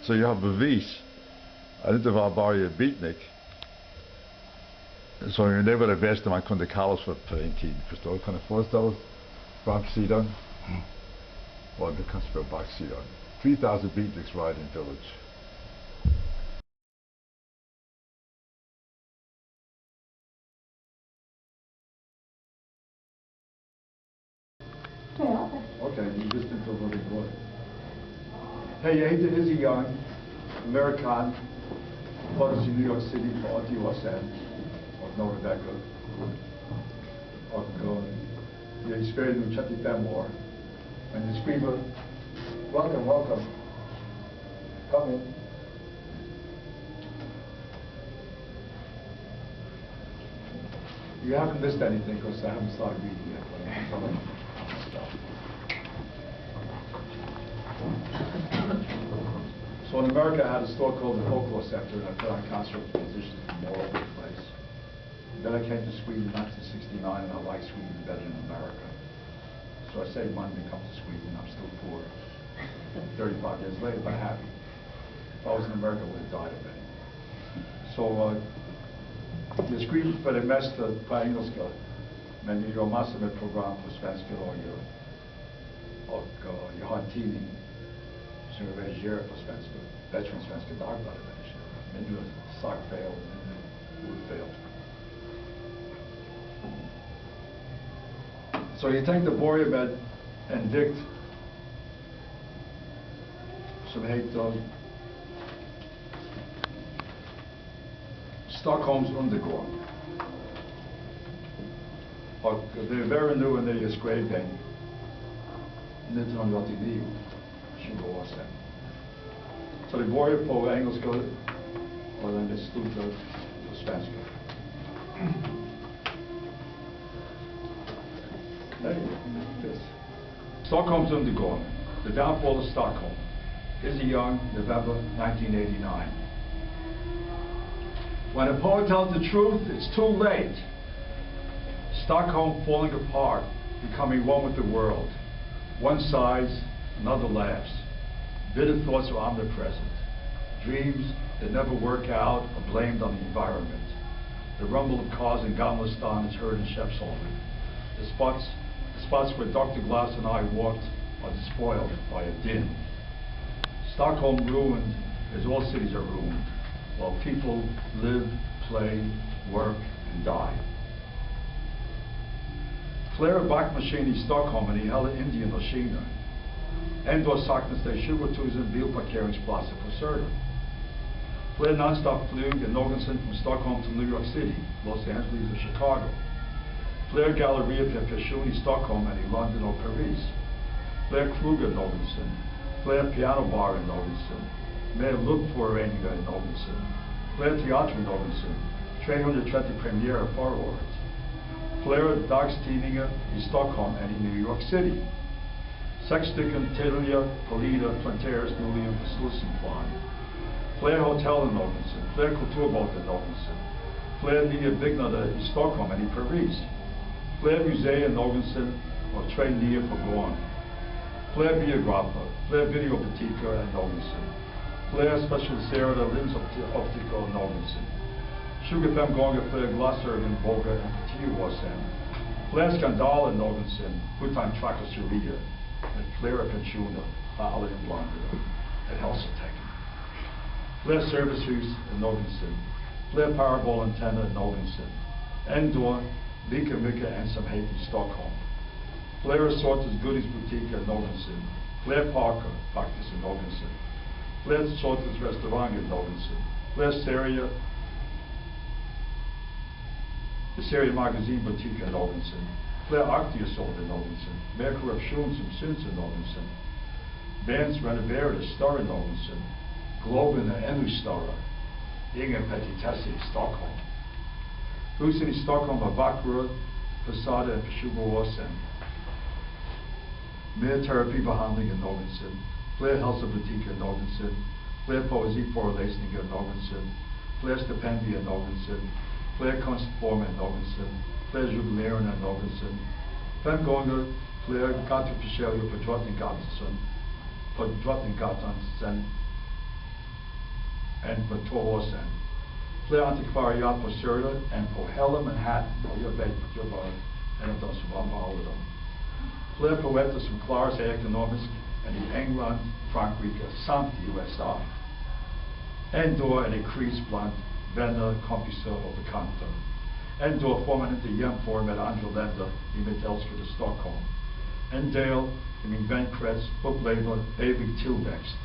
Så jag har bevis att det inte var bara en beatnik. Som ju det var det bästa man kunde kalla oss för på den tiden. Förstår du? Kan du föreställa oss framsidan? Och du kan spela baksidan. 3000 beatniks right in Village. Okay, you just into a little boy. Hey, jag heter Izzy Young, amerikan, föddes i New York City för 80 år sedan och några veckor. Och jag spelar nu 35 år. Men jag skriver, welcome. Come in. You haven't missed anything because I haven't started reading yet. So in America, I had a store called the Folklore Center, and I put on concert musicians from all over the place. Then I came to Sweden in 1969, and I liked Sweden better than America. So I saved money to come to Sweden. I'm still poor, 35 years later, but happy. If I was in America, I would have died already. Så jag skriver för det mesta på engelska, men jag gör massor med program på svenska och jag har en tidning som jag redigerar på svenska. Bättre än Svenska Dagbladet redigerar. Mindre sakfel, mindre ordfel. Så jag tänkte börja med en dikt som heter Stockholms undergång. Och det är värre nu än när jag skrev den 1989, 20 år sedan. Så det börjar på engelska och den är slutar på svenska. Hey, this. Stockholm's undergång. The downfall of Stockholm. Izzy Young, November 1989. When a poet tells the truth, it's too late. Stockholm falling apart, becoming one with the world. One sighs, another laughs. Bitter thoughts are omnipresent. Dreams that never work out are blamed on the environment. The rumble of cars in Gamla Stan is heard in Skeppsholmen. The spots where Dr. Glass and I walked are despoiled by a din. Stockholm ruined as all cities are ruined, while people live, play, work, and die. Flera backmaskin i Stockholm är i hela Indien och Kina. Ändå saknas det 20 000 bilparkeringsplatser på Söder. Fler non-stop-flyg än någonsin från Stockholm till New York City, Los Angeles och Chicago. Fler gallerier per person i Stockholm än i London och Paris. Fler klubbar än någonsin. Fler pianobarer än någonsin. Mer luftföroreningar än någonsin. Fler teatrar än någonsin. 330 premiärer förra året. Fler dagstidningar i Stockholm än i New York City. 6 stycken Telia Polida planteras nyligen på Slusenplan. Fler hotell än någonsin. Fler kulturbåtar än någonsin. Fler nya byggnader i Stockholm än i Paris. Fler museer än någonsin och 3 nya på gång. Fler biografer, fler videobutiker än någonsin. Fler specialiserade linsoptiker än någonsin. 25 gånger fler glasögon vågar än för 10 år sedan. Fler skandaler än någonsin utan trakasserier. Med flera pensioner för alla inblandade. Ett hälsotecken. Fler servicehus än någonsin. Fler parabolantenner än någonsin. Ändå lika mycket ensamhet i Stockholm. Flera sorters godisbutiker än någonsin. Fler parker faktiskt än någonsin. Fler sorters restauranger än någonsin. Fler seriemagasinbutiker än någonsin. Fler aktier sålda än någonsin. Mer korruption som syns än någonsin. Bands renoverade större än någonsin. Globen är ännu större. Inga petitesser i Stockholm. Husen i Stockholm var vackra fasader för 20 år sedan. Mer terapibehandling än någonsin. Fler hälsobutiker än någonsin. Fler poesiföreläsningar än någonsin. Fler stipendier än någonsin. Fler konstformer än någonsin. Fler jubileer än någonsin. 5 gånger fler gatuförsäljare på Drottninggatan sen en på 2 år sedan. Flera antikvariat på Söder än på hela Manhattan, och jag vet att jag var en av de som var på alla dem. Flera poeter som klarar sig ekonomiskt än i England, Frankrike samt i USA. Ändå är det kris bland vänner, kompisar och bekanta. Ändå får man inte jämföra med andra länder i mitt älskade Stockholm. En del i min vänkrets upplever evig tillväxt.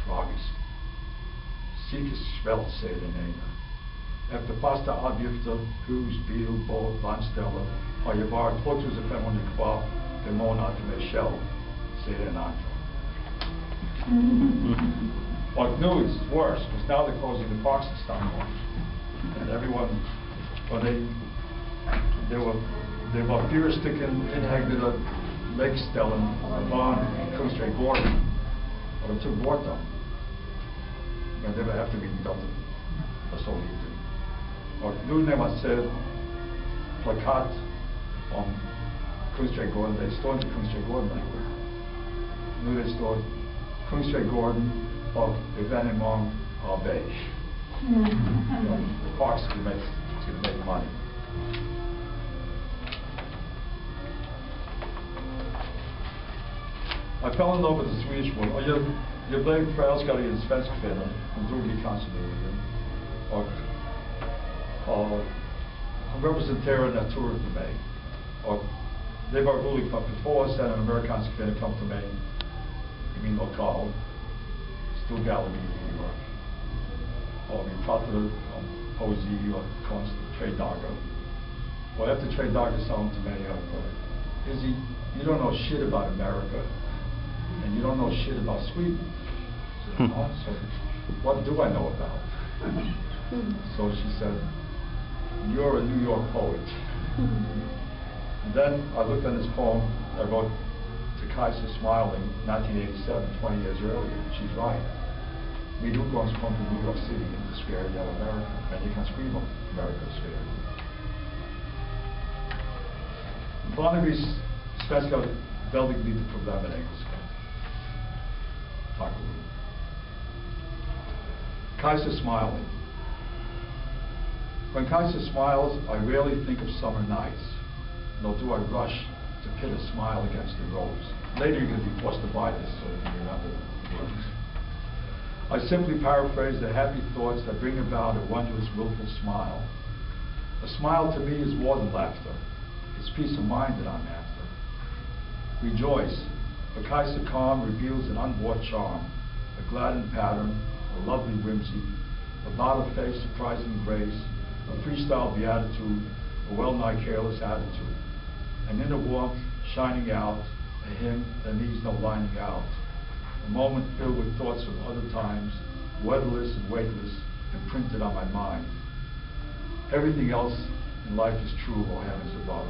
Tragiskt. Psykisk svält, säger den ena. Efter fasta avgifter, hus, bil, båt, landställe har jag bara 2500 kvar per månad till mig själv, säger den andra. But no, it's worse, because now they're closing the parks in Stockholm. And everyone, well, there were 4 stycken inhägnade lekställen barn Kungsträdgården, och de tog bort dem. Men det var efter min dotter var så liten. Och nu när man ser plakat om Kungsträdgården, det står inte Kungsträdgården längre. Nu det står Kungsträdgården och evenemang av beige. The parks could make money. I fell in love with the Swedish woman. Jag blev förälskad i en svensk kvinna. Hon drog i konservatorium. Och hon representerade naturen för mig. Och det var roligt för 2 år sedan en amerikansk kvinna kom till mig i min lokal. Stor galleri i New York. Och vi pratade om poesi och konst 3 dagar. Och efter 3 dagar sa hon till mig att Izzy, you don't know shit about America. And you don't know shit about Sweden. So, so what do I know about? So she said, you're a New York poet. And then I looked at this poem I wrote to Kajsa Smiling, 1987, 20 years earlier. She's right. Min utgångspunkt i New York City inte spär i Amerika, men jag kan skriva om Amerika spär. Vanligtvis svenskar har väldigt lite problem med engelska. Tack och lov. Kajsa Smiling. When Kajsa smiles, I rarely think of summer nights, nor do I rush to pit a smile against the rose. Later you're going to be forced to buy this so you can remember the words. I simply paraphrase the happy thoughts that bring about a wondrous, willful smile. A smile to me is more than laughter. It's peace of mind that I'm after. Rejoice, for Kajsa calm reveals an unbought charm, a gladdened pattern, a lovely whimsy, a about-face surprising grace, a freestyle beatitude, a well-nigh careless attitude, an inner warmth shining out, a hymn that needs no lining out, a moment filled with thoughts of other times, weatherless and weightless, imprinted on my mind. Everything else in life is true, O heavens above.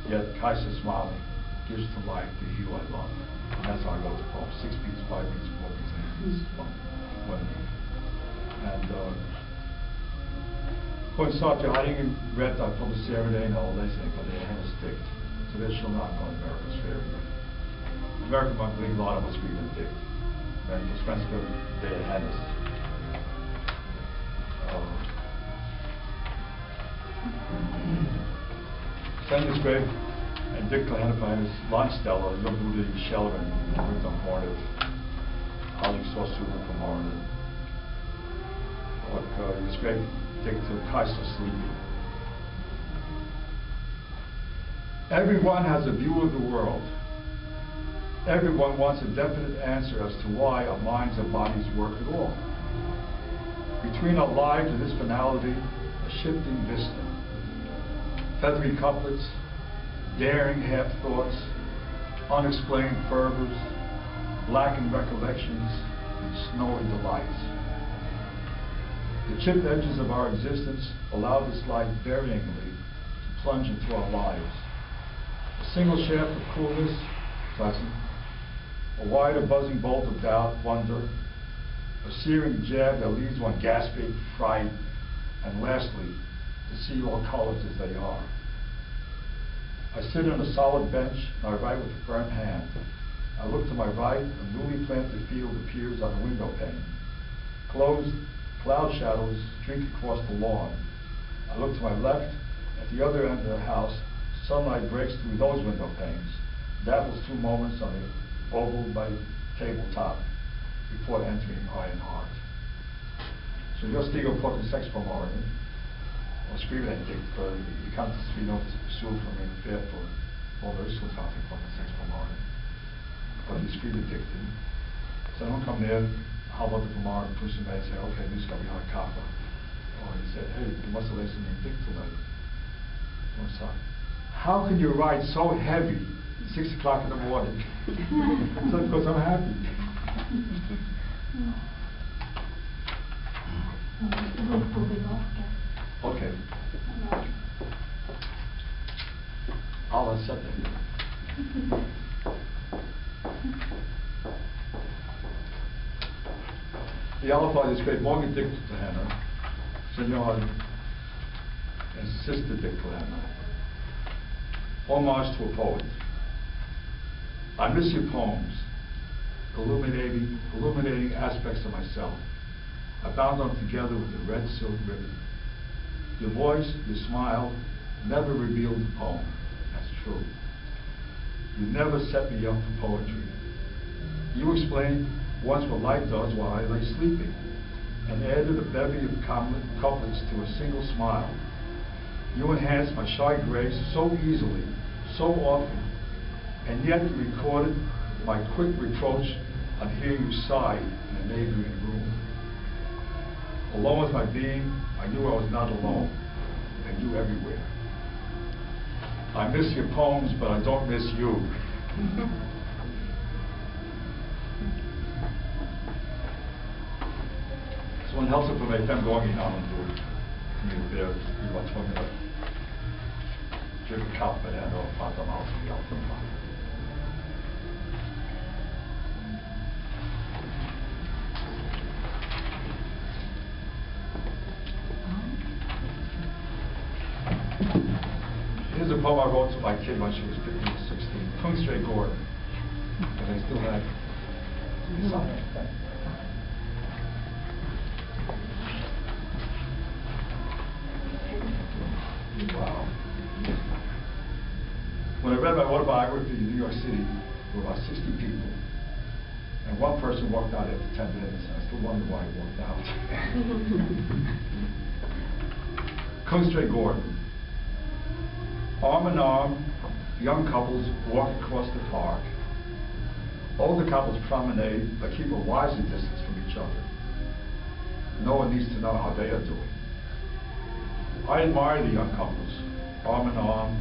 Yet Kajsa Smiling gives to life the hue I love. And that's how I wrote the poem. 6 beats, 5 beats, 4 beats, 8 beats, one beat. And på en sak, jag hade ingen rätt att publicera det eller läsa det, för det är hennes dikt. Så det skulle not gå i Amerikas färger. Amerika man blir glad om att skriva en dikt. Men på svenska, det är hennes. Sen jag skrev en dikt på henne på hennes landställe. Jag bodde i Kälven runt om hörnet. Aldrig så solen på morgonen. Och jag skrev dikt till Kajsa Sleeping. Everyone has a view of the world. Everyone wants a definite answer as to why our minds and bodies work at all. Between our lives and this finality, a shifting vista. Feathery couplets, daring half-thoughts, unexplained fervors, blackened recollections, and snowy delights. The chipped edges of our existence allow this light varyingly to plunge into our lives. A single shaft of coolness, pleasant. A wider buzzing bolt of doubt, wonder. A searing jab that leaves one gasping, fright. And lastly, to see all colors as they are. I sit on a solid bench and I write with a firm hand. I look to my right, a newly planted field appears on the window pane. Closed, cloud shadows streak across the lawn. I look to my left, at the other end of the house, sunlight breaks through those window panes, dapples 2 moments on the oval by tabletop before entering Iron Heart. Så jag stiger upp 6 på morgonen och skriver en dikt, för jag kan inte skriva något sol för min fel på alla resultaten 6 på morgonen. Och jag skriver dikten. Sen hon kom ner 7:30 på morgonen, pushade mig och sa, okej, nu ska vi ha kaffe. Och jag sa, hej, du måste läsa min dikt till mig. Och hon sa, how can you write so heavy at 6 o'clock in the morning? So because I'm happy. Okej. Alla sätt det. I alla fall, jag skrev många dikter till henne. Sen jag har en sista dikt till henne. Homage to a poet. I miss your poems, illuminating aspects of myself. I bound them together with a red silk ribbon. Your voice, your smile, never revealed the poem. That's true. You never set me up for poetry. You explained once what life does while I lay sleeping, and added a bevy of couplets to a single smile. You enhanced my shy grace so easily, so often, and yet you recorded my quick reproach on hearing you sigh in a neighboring room. Alone with my being, I knew I was not alone, and you everywhere. I miss your poems, but I don't miss you. Så en hälsa på mig 5 gånger innan hon dog. Min ber, vi var tvungna att dricka kaffe med henne och prata om allt som vi alltid pratar. Here's a poem I wrote to my kid when she was 15 or 16, Kungstray Gordon. And I still have his son. Wow. When I read my autobiography in New York City, there were about 60 people. And one person walked out after 10 minutes, and I still wonder why he walked out. Kungstray Gordon. Arm in arm, young couples walk across the park. Older couples promenade, but keep a wiser distance from each other. No one needs to know how they are doing. I admire the young couples, arm in arm,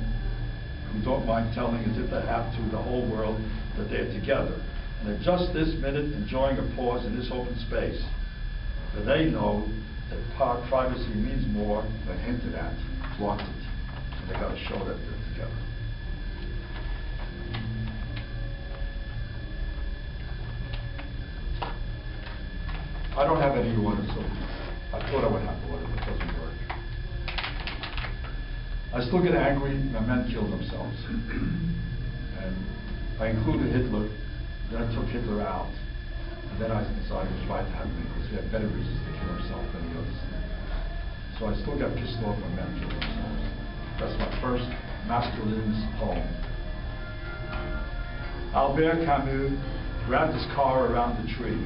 who don't mind telling as if they have to the whole world that they're together. And at just this minute, enjoying a pause in this open space, for they know that privacy means more than hinted at, wanted. They got to show that they're together. I don't have any order, so I thought I would have order, but it doesn't work. I still get angry when men kill themselves. And I included Hitler, then I took Hitler out. And then I decided it was right to have him because he had better reasons to kill himself than the others. So I still get pissed off when men kill themselves. That's my first masculine poem. Albert Camus wrapped his car around the tree.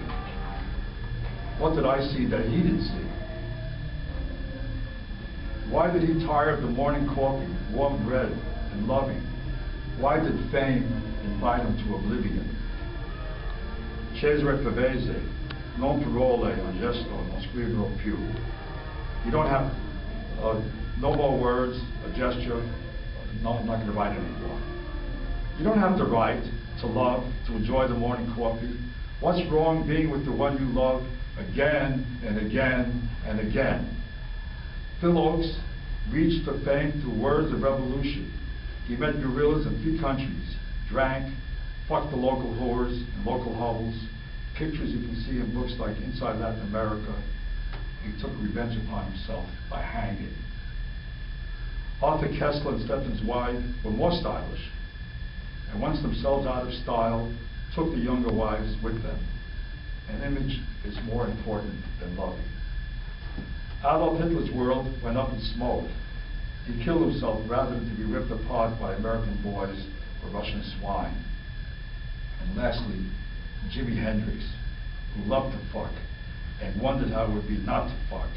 What did I see that he didn't see? Why did he tire of the morning coffee, warm bread, and loving? Why did fame invite him to oblivion? Cesare Pavese, non parole, non gesto, non scrivere più. You don't have no more words, a gesture. No, I'm not going to write anymore. You don't have to write, to love, to enjoy the morning coffee. What's wrong being with the one you love again and again and again? Phil Oakes reached for fame through words of revolution. He met guerrillas in 3 countries, drank, fucked the local whores and local hovels, pictures you can see in books like Inside Latin America. He took revenge upon himself by hanging. Arthur Kessler and Stephen Zweig were more stylish, and once themselves out of style, took the younger wives with them. An image is more important than loving. Adolf Hitler's world went up in smoke. He killed himself rather than to be ripped apart by American boys or Russian swine. And lastly, Jimi Hendrix, who loved to fuck and wondered how it would be not to fuck,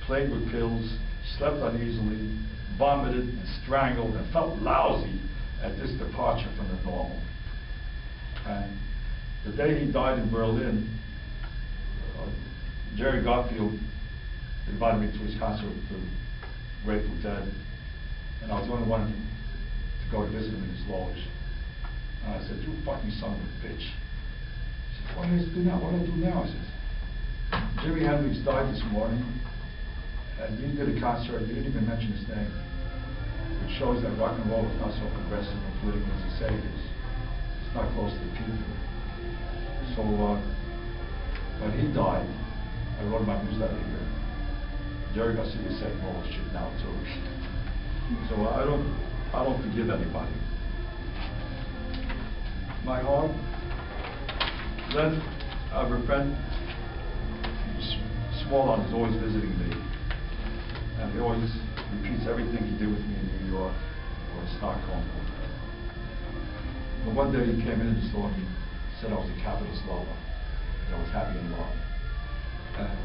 played with pills, slept uneasily, vomited and strangled and felt lousy at this departure from the normal. And the day he died in Berlin, Jerry Garfield invited me to his concert with the Grateful Dead, and I was the only one to go to visit him in his loge. And I said, "You fucking son of a bitch." He said, "What do I do now? What do I do now?" I said, "Jimi Hendrix died this morning, and you did a concert, you didn't even mention his name, which shows that rock and roll is not so progressive and political as you say it is. It's not close to the people." So when he died, I wrote my newsletter here. Jerry Garcia said all this shit now too. So I don't forgive anybody. My heart. Then I have a friend, Smallon, is always visiting me, and he always repeats everything he did with me in New York or in Stockholm. But one day he came in and saw me, said I was a capitalist lover, that I was happy in love. And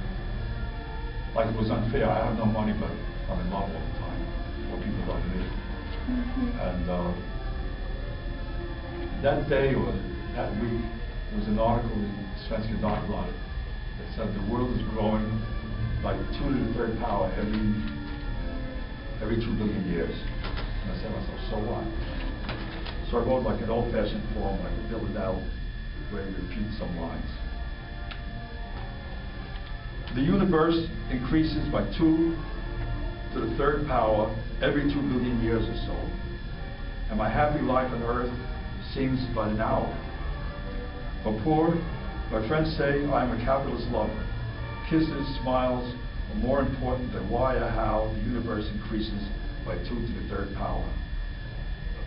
like it was unfair, I have no money, but I'm in love all the time, or people love me. And that day or that week, there was an article in Svenska Dagbladet that said the world is growing like 2 to the third power every 2 billion years. And I said to myself, so what? So I wrote like an old-fashioned poem, like a Bill Adele, where he repeats some lines. The universe increases by 2 to the third power every 2 billion years or so, and my happy life on earth seems but an hour. But poor, my friends say I am a capitalist lover. Kisses, smiles are more important than why or how the universe increases by 2 to the third power.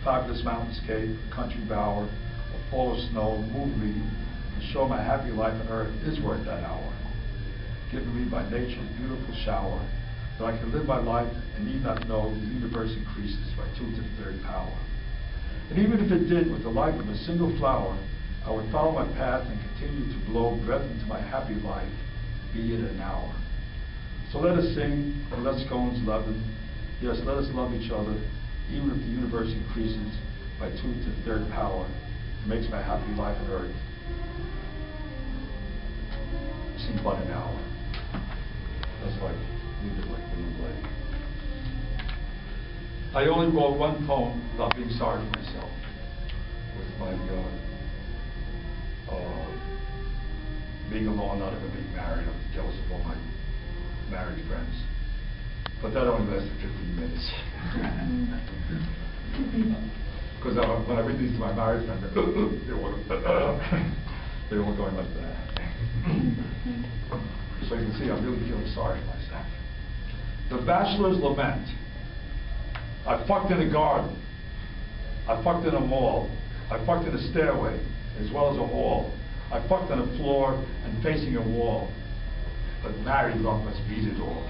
A fabulous mountainscape, a country bower, a fall of snow move me and show my happy life on earth is worth that hour, given me by nature's beautiful shower, that I can live my life and need not know the universe increases by 2 to the third power. And even if it did with the life of a single flower, I would follow my path and continue to blow breath into my happy life, be it an hour. So let us sing, and let's go and love it. Yes, let us love each other, even if the universe increases by 2 to the third power. It makes my happy life on earth seem but an hour. That's like, leave it like William Blake. I only wrote one poem about being sorry for myself, with my being alone, not ever being married. I'm jealous of all my married friends. But that only lasted 15 minutes. Because when I read these to my married friends, they were going like that. So you can see I'm really feeling sorry for myself. The Bachelor's Lament. I fucked in a garden. I fucked in a mall. I fucked in a stairway, as well as a hall. I fucked on a floor and facing a wall. But married love must beat it all.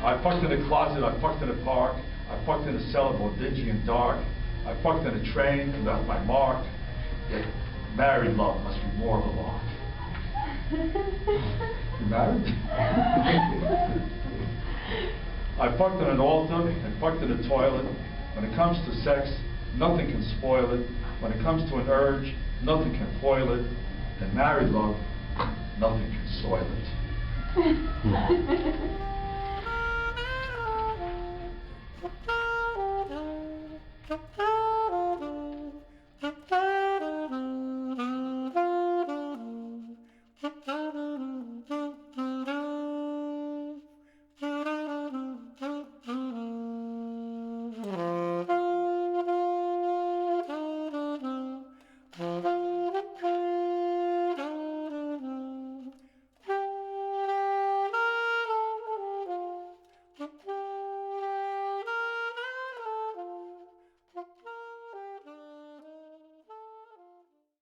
I fucked in a closet. I fucked in a park. I fucked in a cellar, both dingy and dark. I fucked in a train and left my mark. Yet married love must be more of a lark. You married? I fucked on an altar and fucked in a toilet. When it comes to sex, nothing can spoil it. When it comes to an urge, nothing can foil it. And married love, nothing can soil it.